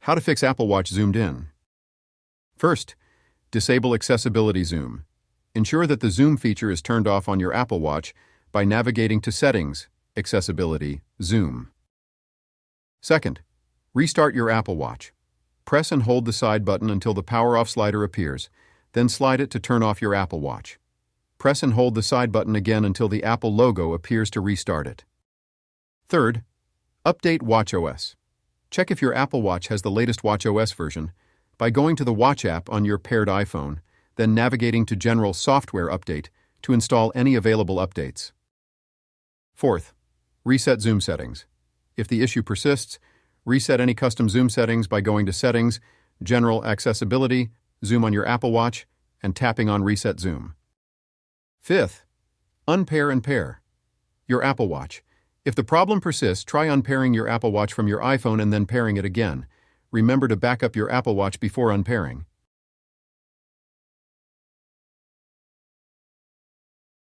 How to fix Apple Watch zoomed in. First, disable accessibility zoom. Ensure that the zoom feature is turned off on your Apple Watch by navigating to Settings, Accessibility, Zoom. Second, restart your Apple Watch. Press and hold the side button until the power-off slider appears, then slide it to turn off your Apple Watch. Press and hold the side button again until the Apple logo appears to restart it. Third, update watchOS. Check if your Apple Watch has the latest watchOS version by going to the Watch app on your paired iPhone, then navigating to General Software Update to install any available updates. Fourth, reset zoom settings. If the issue persists, reset any custom zoom settings by going to Settings, General Accessibility, Zoom on your Apple Watch, and tapping on Reset Zoom. Fifth, unpair and pair your Apple Watch. If the problem persists, try unpairing your Apple Watch from your iPhone and then pairing it again. Remember to back up your Apple Watch before unpairing.